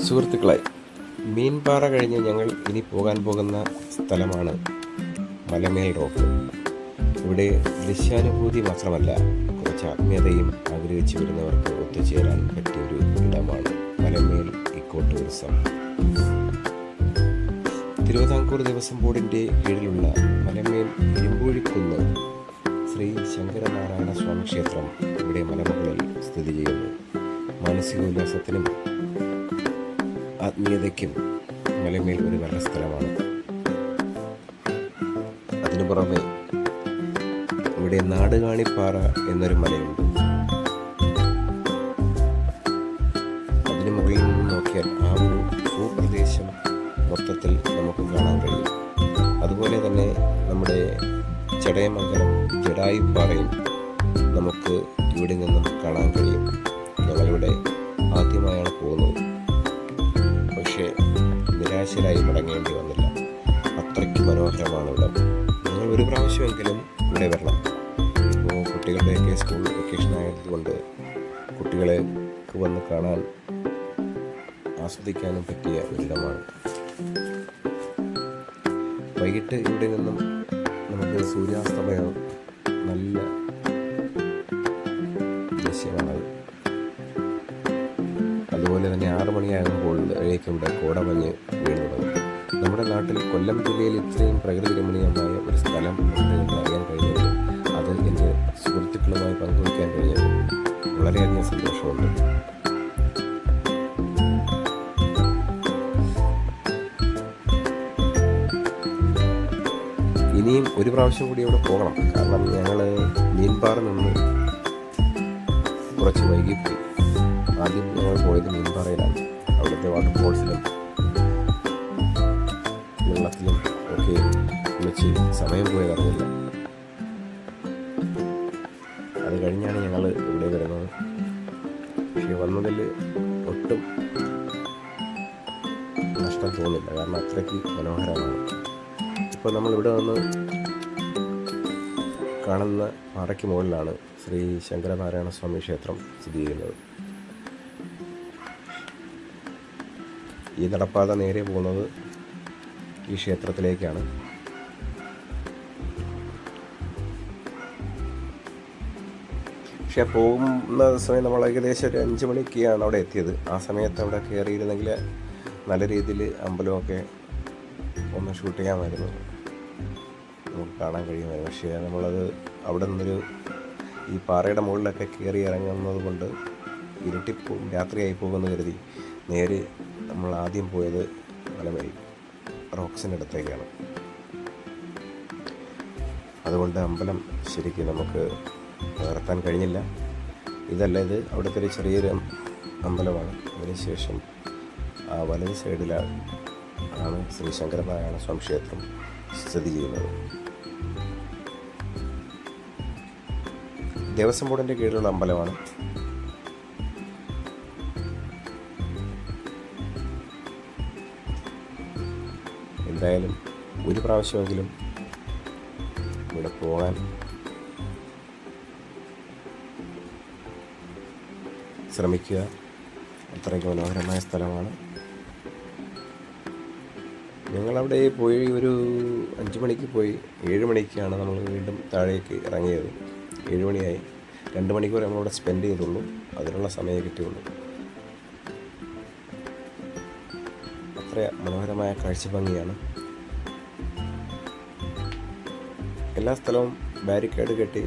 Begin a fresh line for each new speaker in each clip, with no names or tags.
സുഹൃത്തുക്കളെ, മീൻപാറ കഴിഞ്ഞ് ഞങ്ങൾ ഇനി പോകാൻ പോകുന്ന സ്ഥലമാണ് മലമേൽ റോക്ക്. ഇവിടെ ദൃശ്യാനുഭൂതി മാത്രമല്ല, കുറച്ച് ആത്മീയതയും ആഗ്രഹിച്ചു വരുന്നവർക്ക് ഒത്തുചേരാൻ പറ്റിയൊരു ഇടമാണ് മലമേൽ ഇക്കോ ടൂറിസം. തിരുവിതാംകൂർ ദേവസ്വം ബോർഡിൻ്റെ കീഴിലുള്ള മലമേൽ ഇരുമ്പൂഴിക്കുന്ന് ശ്രീ ശങ്കരനാരായണ സ്വാമി ക്ഷേത്രം ഇവിടെ മലമുകളിൽ സ്ഥിതി ചെയ്യുന്നു. മാനസികോല്ലാസത്തിനും ആത്മീയതയ്ക്കും മലമേൽ ഒരു നല്ല സ്ഥലമാണ്. അതിനു പുറമെ ഇവിടെ നാടുകാണിപ്പാറ എന്നൊരു മലയുണ്ട്. അതിന് മുകളിൽ നിന്ന് നോക്കിയാൽ ആ ഒരു ഭൂപ്രദേശം മൊത്തത്തിൽ നമുക്ക് കാണാൻ കഴിയും. അതുപോലെ തന്നെ നമ്മുടെ ചടയമംഗലം ജടായുപ്പാറയും നമുക്ക് ഇവിടെ നിന്നും കാണാൻ കഴിയും. ഞങ്ങളിവിടെ ആദ്യമായാണ് പോകുന്നത്, പക്ഷേ നിരാശരായി മടങ്ങേണ്ടി വന്നില്ല. അത്രയ്ക്ക് മനോഹരമാണ് ഇവിടെ. നിങ്ങൾ ഒരു പ്രാവശ്യമെങ്കിലും ഇവിടെ വരണം. ഇപ്പോൾ കുട്ടികളുടെയൊക്കെ സ്കൂൾ വെക്കേഷൻ ആയതുകൊണ്ട് കുട്ടികളെക്ക് വന്ന് കാണാൻ ആസ്വദിക്കാനും പറ്റിയ ഒരിടമാണ്. വൈകിട്ട് ഇവിടെ നിന്നും നമുക്ക് സൂര്യാസ്തമയം നല്ല ദൃശ്യമാണ്. അതുപോലെ തന്നെ 6 മണിയാകുമ്പോൾ ഇവിടെ കോടമഞ്ഞ് വീണു തുടങ്ങും. നമ്മുടെ നാട്ടിൽ കൊല്ലം ജില്ലയിൽ ഇത്രയും പ്രകൃതി രമണീയമായ ഒരു സ്ഥലം ഉണ്ട് എന്ന് അറിയാൻ കഴിഞ്ഞത്, അത് എൻ്റെ സുഹൃത്തുക്കളുമായി പങ്കുവയ്ക്കാൻ കഴിഞ്ഞത് വളരെയധികം സന്തോഷമുണ്ട്. ഇനിയും ഒരു പ്രാവശ്യം കൂടി അവിടെ പോകണം. കാരണം ഞങ്ങൾ മീൻപാറ നിന്ന് കുറച്ച് വൈകിപ്പോയി. ആദ്യം ഞങ്ങൾ പോയത് മീൻപാറയിലാണ്. അവിടുത്തെ വാട്ടർഫോൾസിലും വെള്ളത്തിലും ഒക്കെ കുളിച്ച് സമയം പോയത് അറിയില്ല. അത് കഴിഞ്ഞാണ് ഞങ്ങൾ ഇവിടെ വരുന്നത്. പക്ഷേ വന്നതിൽ ഒട്ടും നഷ്ടം തോന്നില്ല, കാരണം അത്രയ്ക്ക് മനോഹരമാണ്. ഇപ്പോൾ നമ്മളിവിടെ വന്ന് കാണുന്ന പാറയ്ക്ക് മുകളിലാണ് ശ്രീ ശങ്കരനാരായണ സ്വാമി ക്ഷേത്രം സ്ഥിതി ചെയ്യുന്നത്. ഈ നടപ്പാത നേരെ പോകുന്നത് ഈ ക്ഷേത്രത്തിലേക്കാണ്. പക്ഷേ പോകുന്ന സമയം നമ്മൾ ഏകദേശം ഒരു 5 മണിക്കാണ് അവിടെ എത്തിയത്. ആ സമയത്ത് അവിടെ കയറിയിരുന്നെങ്കിൽ നല്ല രീതിയിൽ അമ്പലമൊക്കെ ഒന്ന് ഷൂട്ട് ചെയ്യാമായിരുന്നു, നമുക്ക് കാണാൻ കഴിയുമായിരുന്നു. പക്ഷേ നമ്മളത് അവിടെ നിന്നൊരു ഈ പാറയുടെ മുകളിലൊക്കെ കയറി ഇറങ്ങുന്നത് കൊണ്ട് ഇരുട്ടിപ്പോകും, രാത്രിയായി പോകുമെന്ന് കരുതി നേരെ നമ്മൾ ആദ്യം പോയത് മലമേൽ റോക്സിൻ്റെ അടുത്തേക്കാണ്. അതുകൊണ്ട് അമ്പലം ശരിക്കും നമുക്ക് പകർത്താൻ കഴിഞ്ഞില്ല. ഇത് അവിടുത്തെ ഒരു ചെറിയൊരു അമ്പലമാണ്. അതിനുശേഷം ആ വലത് സൈഡിലാണ് ശ്രീ ശങ്കരനാരായണ സ്വാമി ക്ഷേത്രം സ്ഥിതി ചെയ്യുന്നത്. ദേവസ്വം ബോർഡിൻ്റെ കീഴിലുള്ള അമ്പലമാണ്. എന്തായാലും ഒരു പ്രാവശ്യമെങ്കിലും ഇവിടെ പോകാൻ ശ്രമിക്കുക. അത്രയ്ക്ക് മനോഹരമായ സ്ഥലമാണ്. ഞങ്ങളവിടെ പോയി ഒരു 5 മണിക്ക് പോയി. 7 മണിക്കാണ് നമ്മൾ വീണ്ടും താഴേക്ക് ഇറങ്ങിയത്. 7 മണിയായി. 2 മണിക്കൂർ നമ്മളവിടെ സ്പെൻഡ് ചെയ്തുള്ളൂ. അതിനുള്ള സമയം കിട്ടിയുള്ളൂ. അത്ര മനോഹരമായ കാഴ്ചഭംഗിയാണ്. എല്ലാ സ്ഥലവും ബാരിക്കേഡ് കെട്ടി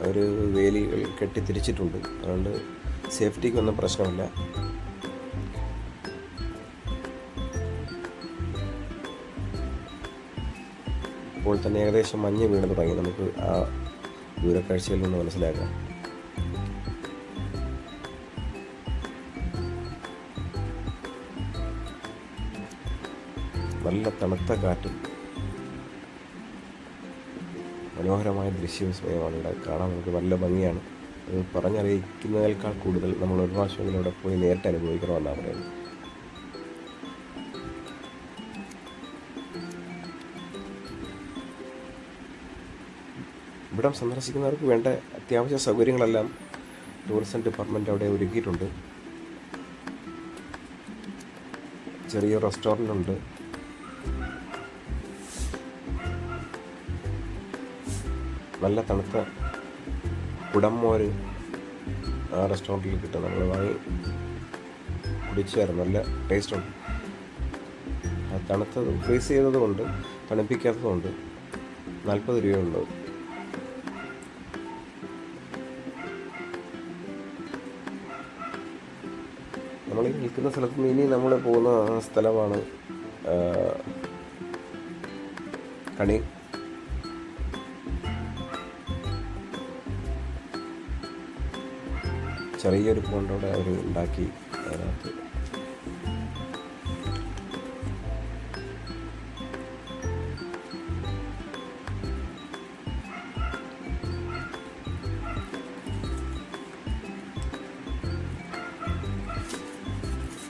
ഒരു വേലികൾ കെട്ടി തിരിച്ചിട്ടുണ്ട്. അതുകൊണ്ട് സേഫ്റ്റിക്കൊന്നും പ്രശ്നമില്ല. ഇപ്പോൾ തന്നെ ഏകദേശം മഞ്ഞ് വീണ് തുടങ്ങി. നമുക്ക് ആ ദൂരക്കാഴ്ചയിൽ നിന്ന് മനസ്സിലാക്കാം. നല്ല തണുത്ത കാറ്റും മനോഹരമായ ദൃശ്യവിസ്മയമാണ് ഇവിടെ കാണാൻ. നമുക്ക് നല്ല ഭംഗിയാണ്. അത് പറഞ്ഞറിയിക്കുന്നതിനേക്കാൾ കൂടുതൽ നമ്മൾ ഒരു പ്രാവശ്യമെങ്കിലും ഇവിടെ പോയി നേരിട്ട് അനുഭവിക്കണമെന്നാണ് പറയുന്നത്. ഇവിടം സന്ദർശിക്കുന്നവർക്ക് വേണ്ട അത്യാവശ്യ സൗകര്യങ്ങളെല്ലാം ടൂറിസം ഡിപ്പാർട്ട്മെൻറ്റ് അവിടെ ഒരുക്കിയിട്ടുണ്ട്. ചെറിയ റെസ്റ്റോറൻ്റ് ഉണ്ട്. നല്ല തണുത്ത കുടംമോര് ആ റെസ്റ്റോറൻറ്റിൽ കിട്ടും. നമ്മൾ വാങ്ങി കുടിച്ചായിരുന്നു. നല്ല ടേസ്റ്റുണ്ട്. തണുത്തത് ഫ്രീസ് ചെയ്തതുകൊണ്ട് തണുപ്പിക്കാത്തതുകൊണ്ട് 40 രൂപയുള്ളത്. നമ്മൾ ഈ നിൽക്കുന്ന സ്ഥലത്ത് നിന്ന് ഇനി നമ്മൾ പോകുന്ന സ്ഥലമാണ് കണി. ചെറിയൊരു പോണ്ടോടെ അവർ ഉണ്ടാക്കി. അതിനകത്ത്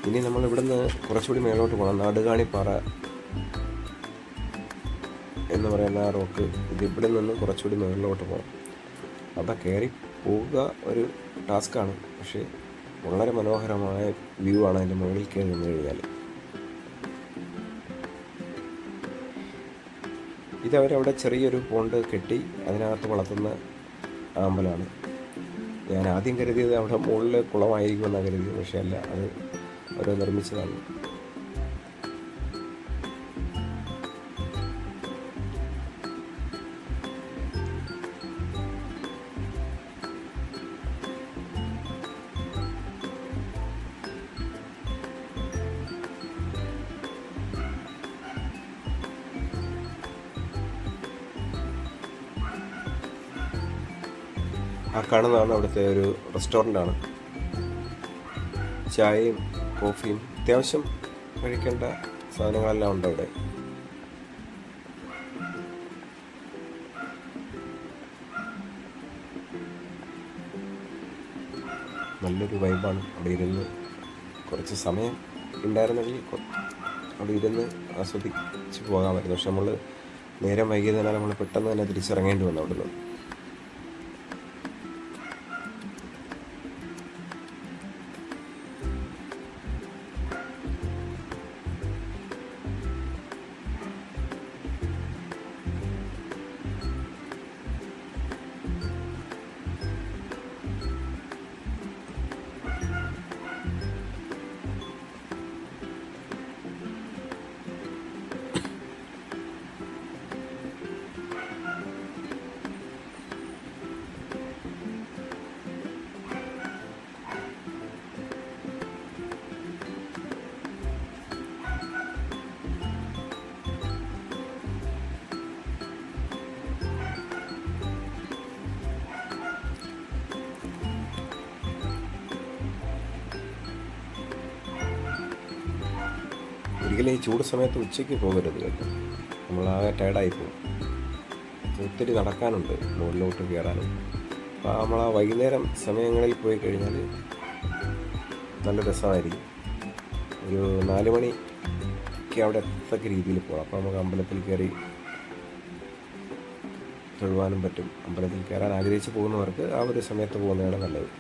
ഇനി നമ്മൾ ഇവിടുന്ന് കുറച്ചുകൂടി മേലോട്ട് പോകണം. നാടുകാണിപ്പാറ എന്ന് പറയുന്ന ആ റോക്ക് ഇവിടെ നിന്നും കുറച്ചുകൂടി മേളിലോട്ട് പോകണം. അവിടെ കയറി പോവുക ഒരു ടാസ്ക്കാണ്. പക്ഷേ വളരെ മനോഹരമായ വ്യൂ ആണ് അതിൻ്റെ മുകളിൽ കയറി നിന്ന് കഴിഞ്ഞാൽ. ഇതവരവിടെ ചെറിയൊരു പോണ്ട് കെട്ടി അതിനകത്ത് വളർത്തുന്ന അമ്പലമാണ്. ഞാൻ ആദ്യം കരുതിയത് അവിടെ മുകളിൽ കുളമായിരിക്കുമെന്നാണ് കരുതിയത്. പക്ഷേ അല്ല, അത് അവർ നിർമ്മിച്ചതാണ്. ആ കാണുന്നതാണ് അവിടുത്തെ ഒരു റെസ്റ്റോറൻ്റാണ്. ചായയും കോഫിയും അത്യാവശ്യം കഴിക്കേണ്ട സാധനങ്ങളെല്ലാം ഉണ്ട് അവിടെ. നല്ലൊരു വൈബാണ്. അവിടെ ഇരുന്ന് കുറച്ച് സമയം ഉണ്ടായിരുന്നെങ്കിൽ അവിടെ ഇരുന്ന് ആസ്വദിച്ച് പോകാമായിരുന്നു. പക്ഷെ നമ്മൾ നേരം വൈകിയതിനാൽ നമ്മൾ പെട്ടെന്ന് തന്നെ തിരിച്ചിറങ്ങേണ്ടി വന്നു അവിടുന്ന്. ഒരിക്കലും ഈ ചൂട് സമയത്ത് ഉച്ചയ്ക്ക് പോകരുത് കേട്ടോ. നമ്മളാകെ ടയർഡായി പോകും. ഒത്തിരി നടക്കാനുണ്ട്, മുകളിലോട്ട് കയറാനും. അപ്പോൾ നമ്മൾ ആ വൈകുന്നേരം സമയങ്ങളിൽ പോയി കഴിഞ്ഞാൽ നല്ല രസമായിരിക്കും. ഒരു 4 മണിക്ക് അവിടെ എത്തക്ക രീതിയിൽ പോകാം. അപ്പോൾ നമുക്ക് അമ്പലത്തിൽ കയറി തൊഴുവാനും പറ്റും. അമ്പലത്തിൽ കയറാൻ ആഗ്രഹിച്ച് പോകുന്നവർക്ക് ആ ഒരു സമയത്ത് പോകുന്നതാണ് നല്ലത്.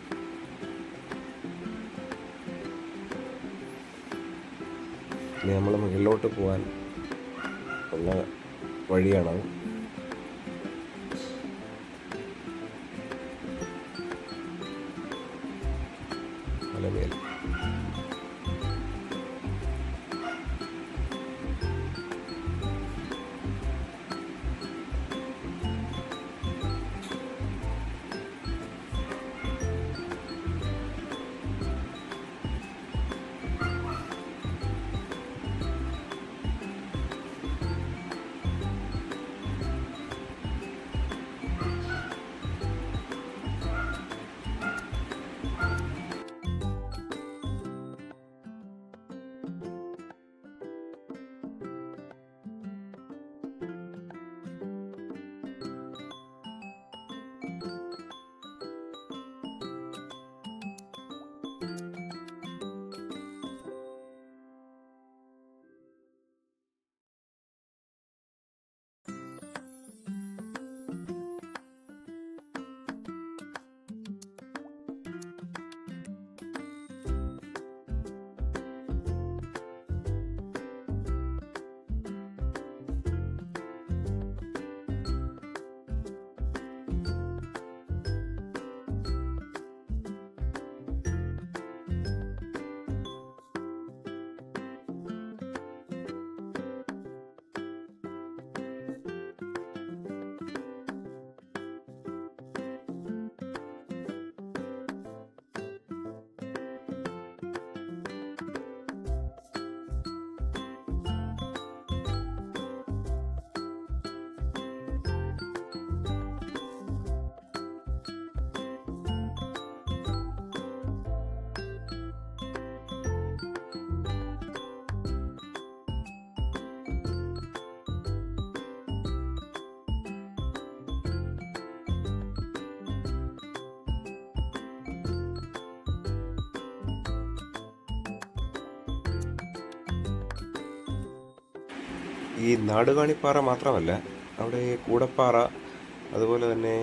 ഇനി നമ്മൾ മുകളിലോട്ട് പോകാൻ ഉള്ള വഴിയാണത്. മലമേൽ ഈ നാടുകാണിപ്പാറ മാത്രമല്ല, അവിടെ കൂടപ്പാറ, അതുപോലെ തന്നെ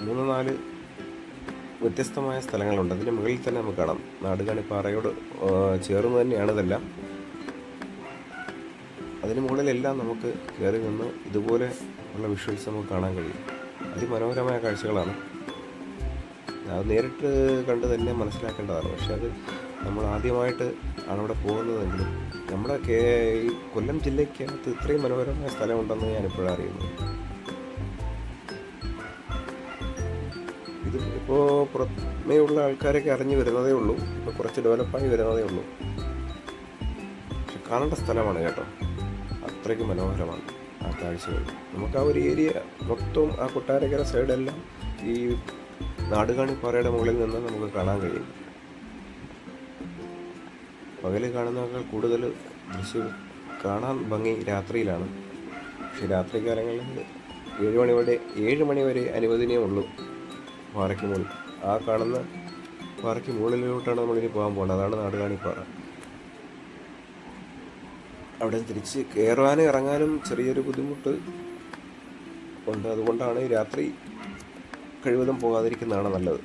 3-4 വ്യത്യസ്തമായ സ്ഥലങ്ങളുണ്ട്. അതിന് മുകളിൽ തന്നെ നമുക്ക് കാണാം. നാടുകാണിപ്പാറയോട് ചേർന്ന് തന്നെയാണ് ഇതെല്ലാം. അതിന് മുകളിലെല്ലാം നമുക്ക് കയറി നിന്ന് ഇതുപോലെ ഉള്ള വിഷ്വൽസ് നമുക്ക് കാണാൻ കഴിയും. അതിമനോഹരമായ കാഴ്ചകളാണ്. അത് നേരിട്ട് കണ്ട് തന്നെ മനസ്സിലാക്കേണ്ടതാണ്. പക്ഷെ അത് നമ്മൾ ആദ്യമായിട്ട് ആണ് അവിടെ പോകുന്നതെങ്കിലും നമ്മുടെ ഈ കൊല്ലം ജില്ലയ്ക്കകത്ത് ഇത്രയും മനോഹരമായ സ്ഥലമുണ്ടെന്ന് ഞാനിപ്പോഴാണ് അറിയുന്നത്. ഇത് ഇപ്പോൾ പുറമേയുള്ള ആൾക്കാരൊക്കെ അറിഞ്ഞു വരുന്നതേ ഉള്ളൂ. ഇപ്പോൾ കുറച്ച് ഡെവലപ്പായി വരുന്നതേ ഉള്ളൂ. പക്ഷെ കാണേണ്ട സ്ഥലമാണ് കേട്ടോ. അത്രയ്ക്ക് മനോഹരമാണ് ആ കാഴ്ചകൾ. നമുക്ക് ആ ഒരു ഏരിയ മൊത്തം, ആ കൊട്ടാരക്കര സൈഡെല്ലാം ഈ നാടുകാണിപ്പാറയുടെ മുകളിൽ നിന്ന് നമുക്ക് കാണാൻ കഴിയും. പകല് കാണുന്നതിനേക്കാൾ കൂടുതൽ ദൃശ്യം കാണാൻ ഭംഗി രാത്രിയിലാണ്. പക്ഷെ രാത്രി കാലങ്ങളിൽ 7 മണി വരെ അനുവദനീയമുള്ളൂ പാറയ്ക്ക് മുകളിൽ. ആ കാണുന്ന പാറയ്ക്ക് മുകളിലോട്ടാണ് നമ്മളിനി പോകാൻ പോകുന്നത്. അതാണ് നാടുകാണിപ്പാറ. അവിടെ തിരിച്ച് കയറാനും ഇറങ്ങാനും ചെറിയൊരു ബുദ്ധിമുട്ട് ഉണ്ട്. അതുകൊണ്ടാണ് രാത്രി കഴിവതും പോകാതിരിക്കുന്നതാണ് നല്ലത്.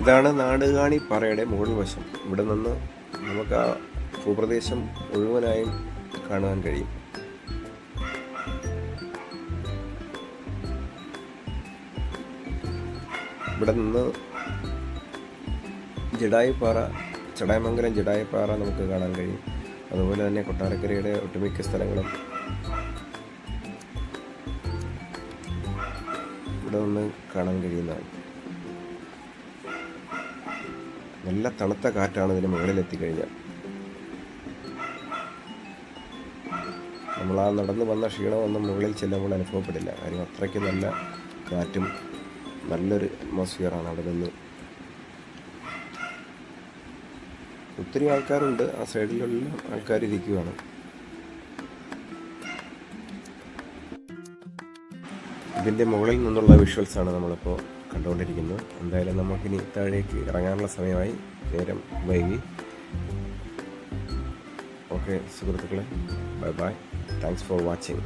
ഇതാണ് നാടുകാണിപ്പാറയുടെ മുകൾ വശം. ഇവിടെ നിന്ന് നമുക്ക് ആ ഭൂപ്രദേശം മുഴുവനായും കാണാൻ കഴിയും. ഇവിടെ നിന്ന് ജഡായുപ്പാറ, ചടായമംഗലം ജഡായുപ്പാറ നമുക്ക് കാണാൻ കഴിയും. അതുപോലെ തന്നെ കൊട്ടാരക്കരയുടെ ഒട്ടുമിക്ക സ്ഥലങ്ങളും ഇവിടെ നിന്ന് കാണാൻ കഴിയുന്നതാണ്. നല്ല തണുത്ത കാറ്റാണ് ഇതിന് മുകളിലെത്തിക്കഴിഞ്ഞാൽ. നമ്മൾ ആ നടന്നു വന്ന ക്ഷീണമൊന്നും മുകളിൽ ചെല്ലുമ്പോൾ അനുഭവപ്പെടില്ല. കാര്യം അത്രയ്ക്ക് നല്ല കാറ്റും നല്ലൊരു അറ്റ്മോസ്ഫിയറാണ് അവിടെ നിന്ന്. ഒത്തിരി ആൾക്കാരുണ്ട്. ആ സൈഡിലുള്ള ആൾക്കാരിരിക്കുകയാണ്. ഇതിൻ്റെ മുകളിൽ നിന്നുള്ള വിഷ്വൽസാണ് നമ്മളിപ്പോൾ കണ്ടുകൊണ്ടിരിക്കുന്നത്. എന്തായാലും നമുക്കിനി താഴേക്ക് ഇറങ്ങാനുള്ള സമയമായി. നേരം വൈകി. ഓക്കെ സുഹൃത്തുക്കളെ, bye bye. Thanks for watching.